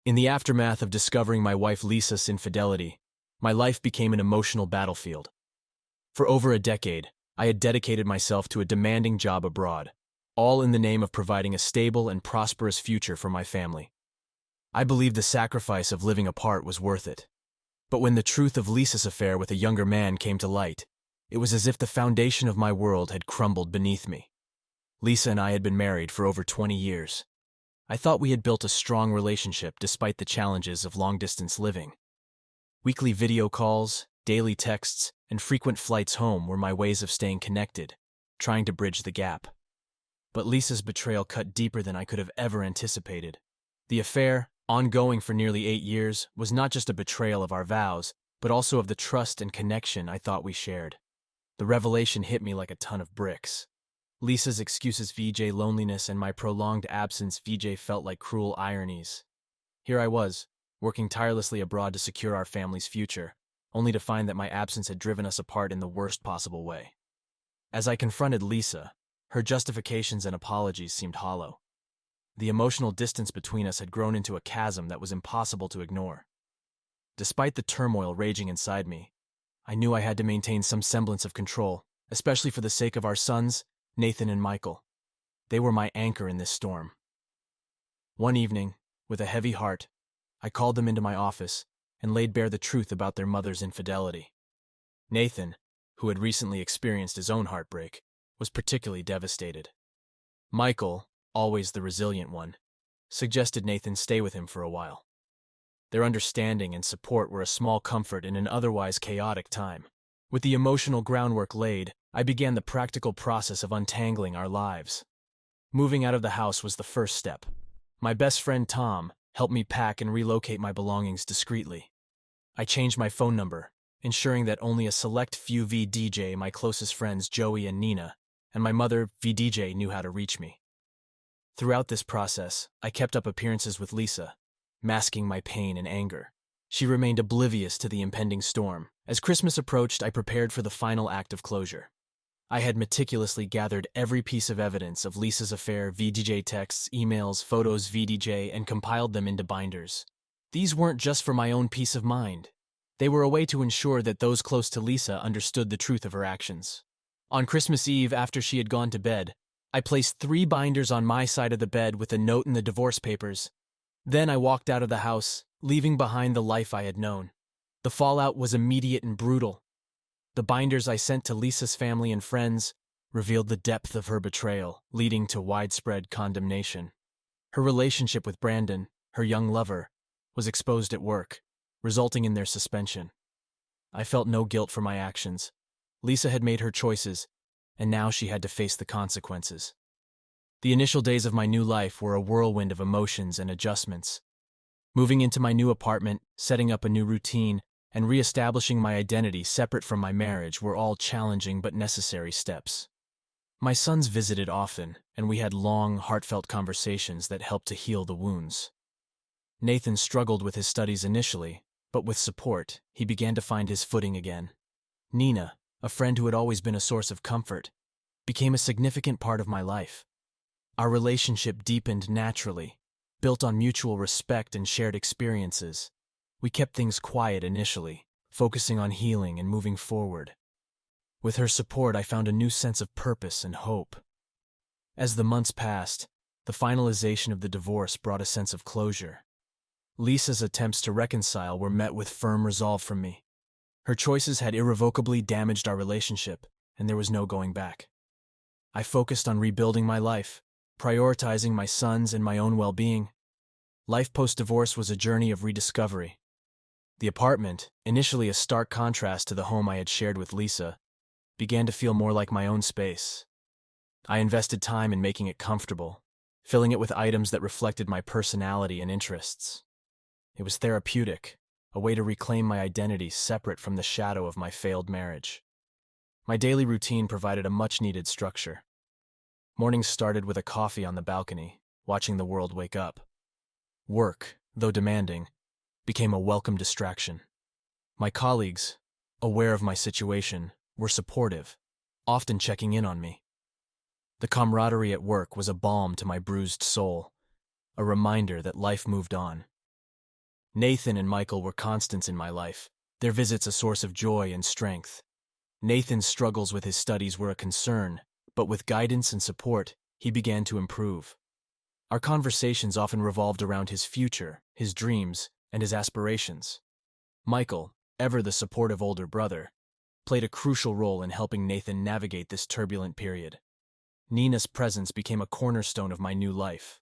In the aftermath of discovering my wife Lisa's infidelity, my life became an emotional battlefield. For over a decade, I had dedicated myself to a demanding job abroad, all in the name of providing a stable and prosperous future for my family. I believed the sacrifice of living apart was worth it. But when the truth of Lisa's affair with a younger man came to light, it was as if the foundation of my world had crumbled beneath me. Lisa and I had been married for over 20 years. I thought we had built a strong relationship despite the challenges of long-distance living. Weekly video calls, daily texts, and frequent flights home were my ways of staying connected, trying to bridge the gap. But Lisa's betrayal cut deeper than I could have ever anticipated. The affair, ongoing for nearly 8 years, was not just a betrayal of our vows, but also of the trust and connection I thought we shared. The revelation hit me like a ton of bricks. Lisa's excuses VJ loneliness and my prolonged absence VJ felt like cruel ironies. Here I was, working tirelessly abroad to secure our family's future, only to find that my absence had driven us apart in the worst possible way. As I confronted Lisa, her justifications and apologies seemed hollow. The emotional distance between us had grown into a chasm that was impossible to ignore. Despite the turmoil raging inside me, I knew I had to maintain some semblance of control, especially for the sake of our sons, Nathan and Michael. They were my anchor in this storm. One evening, with a heavy heart, I called them into my office and laid bare the truth about their mother's infidelity. Nathan, who had recently experienced his own heartbreak, was particularly devastated. Michael, always the resilient one, suggested Nathan stay with him for a while. Their understanding and support were a small comfort in an otherwise chaotic time. With the emotional groundwork laid, I began the practical process of untangling our lives. Moving out of the house was the first step. My best friend Tom helped me pack and relocate my belongings discreetly. I changed my phone number, ensuring that only a select few VDJ, my closest friends Joey and Nina, and my mother VDJ knew how to reach me. Throughout this process, I kept up appearances with Lisa, masking my pain and anger. She remained oblivious to the impending storm. As Christmas approached, I prepared for the final act of closure. I had meticulously gathered every piece of evidence of Lisa's affair, VDJ texts, emails, photos, VDJ, and compiled them into binders. These weren't just for my own peace of mind. They were a way to ensure that those close to Lisa understood the truth of her actions. On Christmas Eve, after she had gone to bed, I placed 3 binders on my side of the bed with a note in the divorce papers. Then I walked out of the house, leaving behind the life I had known. The fallout was immediate and brutal. The binders I sent to Lisa's family and friends revealed the depth of her betrayal, leading to widespread condemnation. Her relationship with Brandon, her young lover, was exposed at work, resulting in their suspension. I felt no guilt for my actions. Lisa had made her choices, and now she had to face the consequences. The initial days of my new life were a whirlwind of emotions and adjustments. Moving into my new apartment, setting up a new routine, and re-establishing my identity separate from my marriage were all challenging but necessary steps. My sons visited often, and we had long, heartfelt conversations that helped to heal the wounds. Nathan struggled with his studies initially, but with support, he began to find his footing again. Nina, a friend who had always been a source of comfort, became a significant part of my life. Our relationship deepened naturally, built on mutual respect and shared experiences. We kept things quiet initially, focusing on healing and moving forward. With her support, I found a new sense of purpose and hope. As the months passed, the finalization of the divorce brought a sense of closure. Lisa's attempts to reconcile were met with firm resolve from me. Her choices had irrevocably damaged our relationship, and there was no going back. I focused on rebuilding my life, prioritizing my sons and my own well-being. Life post-divorce was a journey of rediscovery. The apartment, initially a stark contrast to the home I had shared with Lisa, began to feel more like my own space. I invested time in making it comfortable, filling it with items that reflected my personality and interests. It was therapeutic, a way to reclaim my identity separate from the shadow of my failed marriage. My daily routine provided a much-needed structure. Mornings started with a coffee on the balcony, watching the world wake up. Work, though demanding, became a welcome distraction. My colleagues, aware of my situation, were supportive, often checking in on me. The camaraderie at work was a balm to my bruised soul, a reminder that life moved on. Nathan and Michael were constants in my life, their visits a source of joy and strength. Nathan's struggles with his studies were a concern, but with guidance and support, he began to improve. Our conversations often revolved around his future, his dreams, and his aspirations. Michael, ever the supportive older brother, played a crucial role in helping Nathan navigate this turbulent period. Nina's presence became a cornerstone of my new life.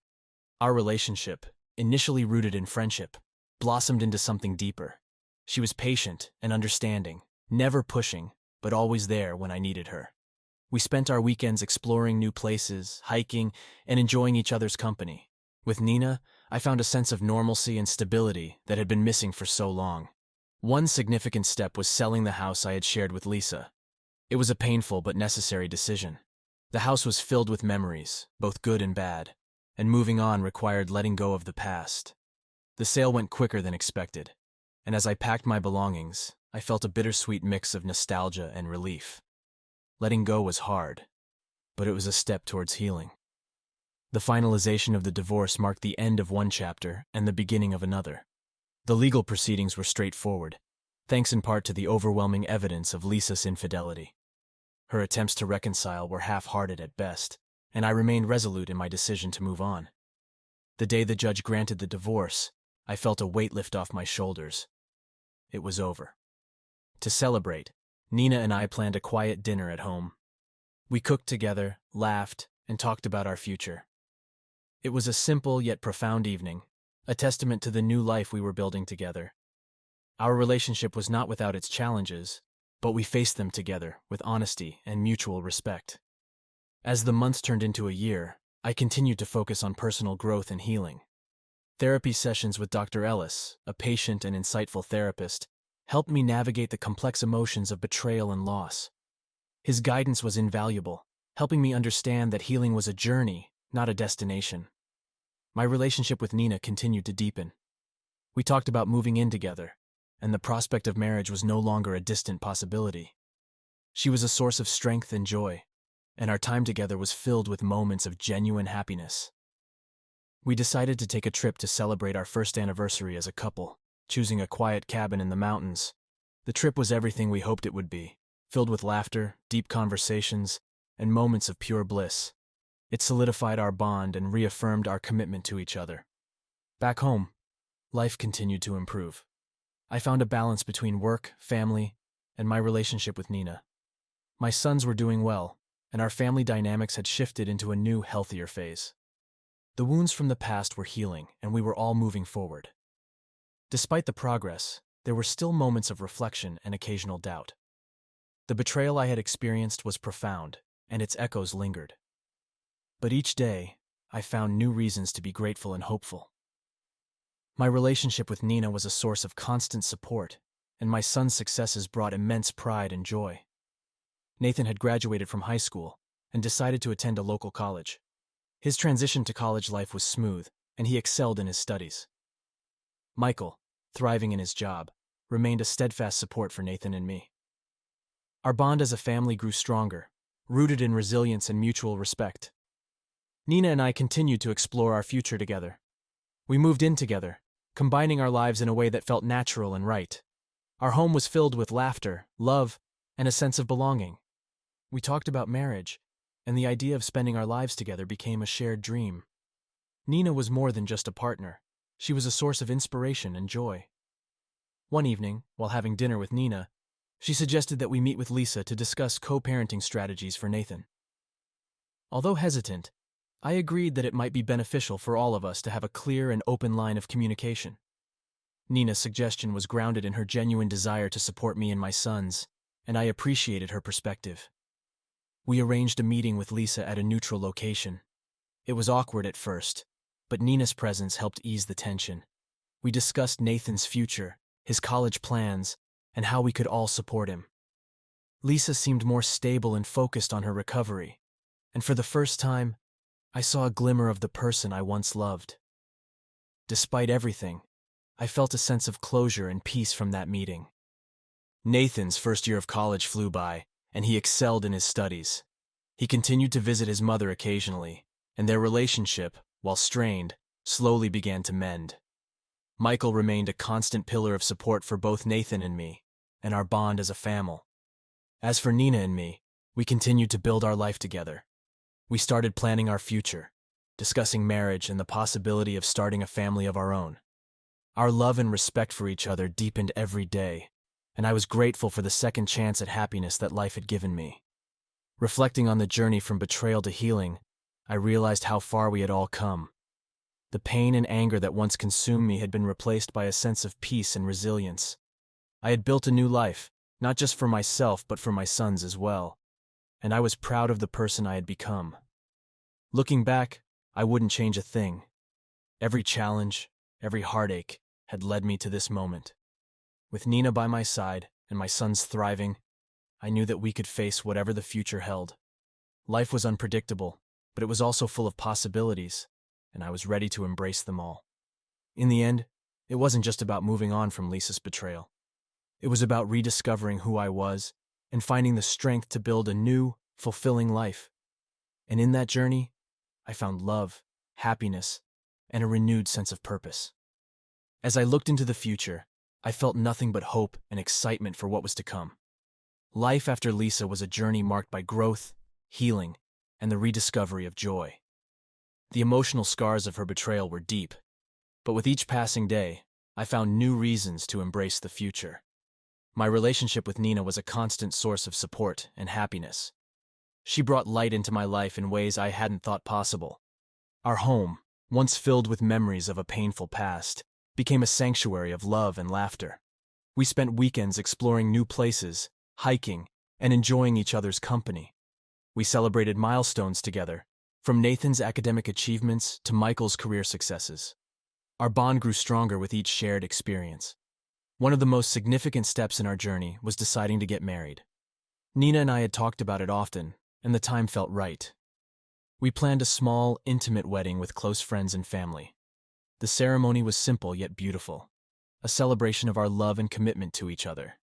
Our relationship, initially rooted in friendship, blossomed into something deeper. She was patient and understanding, never pushing, but always there when I needed her. We spent our weekends exploring new places, hiking, and enjoying each other's company. With Nina, I found a sense of normalcy and stability that had been missing for so long. One significant step was selling the house I had shared with Lisa. It was a painful but necessary decision. The house was filled with memories, both good and bad, and moving on required letting go of the past. The sale went quicker than expected, and as I packed my belongings, I felt a bittersweet mix of nostalgia and relief. Letting go was hard, but it was a step towards healing. The finalization of the divorce marked the end of one chapter and the beginning of another. The legal proceedings were straightforward, thanks in part to the overwhelming evidence of Lisa's infidelity. Her attempts to reconcile were half-hearted at best, and I remained resolute in my decision to move on. The day the judge granted the divorce, I felt a weight lift off my shoulders. It was over. To celebrate, Nina and I planned a quiet dinner at home. We cooked together, laughed, and talked about our future. It was a simple yet profound evening, a testament to the new life we were building together. Our relationship was not without its challenges, but we faced them together with honesty and mutual respect. As the months turned into a year, I continued to focus on personal growth and healing. Therapy sessions with Dr. Ellis, a patient and insightful therapist, helped me navigate the complex emotions of betrayal and loss. His guidance was invaluable, helping me understand that healing was a journey, not a destination. My relationship with Nina continued to deepen. We talked about moving in together, and the prospect of marriage was no longer a distant possibility. She was a source of strength and joy, and our time together was filled with moments of genuine happiness. We decided to take a trip to celebrate our first anniversary as a couple, choosing a quiet cabin in the mountains. The trip was everything we hoped it would be, filled with laughter, deep conversations, and moments of pure bliss. It solidified our bond and reaffirmed our commitment to each other. Back home, life continued to improve. I found a balance between work, family, and my relationship with Nina. My sons were doing well, and our family dynamics had shifted into a new, healthier phase. The wounds from the past were healing, and we were all moving forward. Despite the progress, there were still moments of reflection and occasional doubt. The betrayal I had experienced was profound, and its echoes lingered. But each day, I found new reasons to be grateful and hopeful. My relationship with Nina was a source of constant support, and my son's successes brought immense pride and joy. Nathan had graduated from high school and decided to attend a local college. His transition to college life was smooth, and he excelled in his studies. Michael, thriving in his job, remained a steadfast support for Nathan and me. Our bond as a family grew stronger, rooted in resilience and mutual respect. Nina and I continued to explore our future together. We moved in together, combining our lives in a way that felt natural and right. Our home was filled with laughter, love, and a sense of belonging. We talked about marriage, and the idea of spending our lives together became a shared dream. Nina was more than just a partner. She was a source of inspiration and joy. One evening, while having dinner with Nina, she suggested that we meet with Lisa to discuss co-parenting strategies for Nathan. Although hesitant, I agreed that it might be beneficial for all of us to have a clear and open line of communication. Nina's suggestion was grounded in her genuine desire to support me and my sons, and I appreciated her perspective. We arranged a meeting with Lisa at a neutral location. It was awkward at first, but Nina's presence helped ease the tension. We discussed Nathan's future, his college plans, and how we could all support him. Lisa seemed more stable and focused on her recovery, and for the first time, I saw a glimmer of the person I once loved. Despite everything, I felt a sense of closure and peace from that meeting. Nathan's first year of college flew by, and he excelled in his studies. He continued to visit his mother occasionally, and their relationship, while strained, slowly began to mend. Michael remained a constant pillar of support for both Nathan and me, and our bond as a family. As for Nina and me, we continued to build our life together. We started planning our future, discussing marriage and the possibility of starting a family of our own. Our love and respect for each other deepened every day, and I was grateful for the second chance at happiness that life had given me. Reflecting on the journey from betrayal to healing, I realized how far we had all come. The pain and anger that once consumed me had been replaced by a sense of peace and resilience. I had built a new life, not just for myself but for my sons as well, and I was proud of the person I had become. Looking back, I wouldn't change a thing. Every challenge, every heartache had led me to this moment. With Nina by my side and my sons thriving, I knew that we could face whatever the future held. Life was unpredictable, but it was also full of possibilities, and I was ready to embrace them all. In the end, it wasn't just about moving on from Lisa's betrayal. It was about rediscovering who I was and finding the strength to build a new, fulfilling life. And in that journey, I found love, happiness, and a renewed sense of purpose. As I looked into the future, I felt nothing but hope and excitement for what was to come. Life after Lisa was a journey marked by growth, healing, and the rediscovery of joy. The emotional scars of her betrayal were deep, but with each passing day, I found new reasons to embrace the future. My relationship with Nina was a constant source of support and happiness. She brought light into my life in ways I hadn't thought possible. Our home, once filled with memories of a painful past, became a sanctuary of love and laughter. We spent weekends exploring new places, hiking, and enjoying each other's company. We celebrated milestones together, from Nathan's academic achievements to Michael's career successes. Our bond grew stronger with each shared experience. One of the most significant steps in our journey was deciding to get married. Nina and I had talked about it often, and the time felt right. We planned a small, intimate wedding with close friends and family. The ceremony was simple yet beautiful, a celebration of our love and commitment to each other.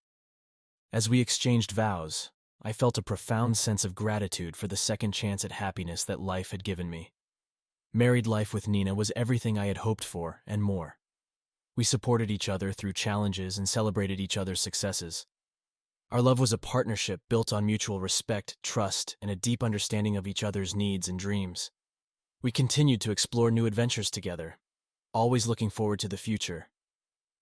As we exchanged vows, I felt a profound sense of gratitude for the second chance at happiness that life had given me. Married life with Nina was everything I had hoped for and more. We supported each other through challenges and celebrated each other's successes. Our love was a partnership built on mutual respect, trust, and a deep understanding of each other's needs and dreams. We continued to explore new adventures together, always looking forward to the future.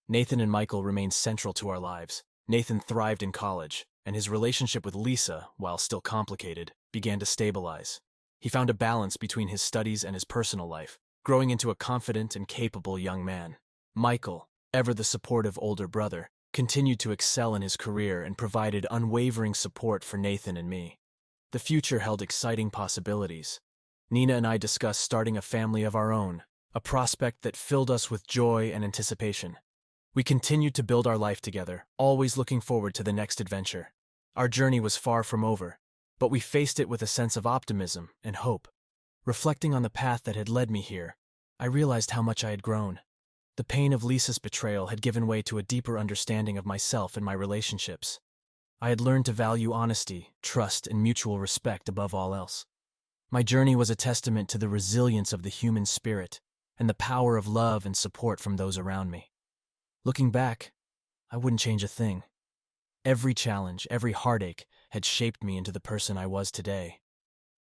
Nathan and Michael remained central to our lives. Nathan thrived in college, and his relationship with Lisa, while still complicated, began to stabilize. He found a balance between his studies and his personal life, growing into a confident and capable young man. Michael, ever the supportive older brother, continued to excel in his career and provided unwavering support for Nathan and me. The future held exciting possibilities. Nina and I discussed starting a family of our own, a prospect that filled us with joy and anticipation. We continued to build our life together, always looking forward to the next adventure. Our journey was far from over, but we faced it with a sense of optimism and hope. Reflecting on the path that had led me here, I realized how much I had grown. The pain of Lisa's betrayal had given way to a deeper understanding of myself and my relationships. I had learned to value honesty, trust, and mutual respect above all else. My journey was a testament to the resilience of the human spirit and the power of love and support from those around me. Looking back, I wouldn't change a thing. Every challenge, every heartache had shaped me into the person I was today.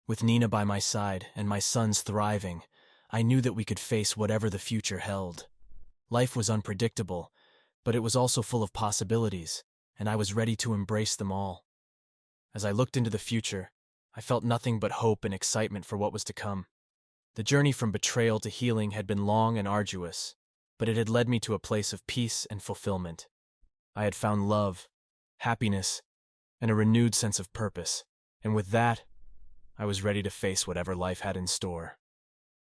With Nina by my side and my sons thriving, I knew that we could face whatever the future held. Life was unpredictable, but it was also full of possibilities, and I was ready to embrace them all. As I looked into the future, I felt nothing but hope and excitement for what was to come. The journey from betrayal to healing had been long and arduous, but it had led me to a place of peace and fulfillment. I had found love, happiness, and a renewed sense of purpose, and with that, I was ready to face whatever life had in store.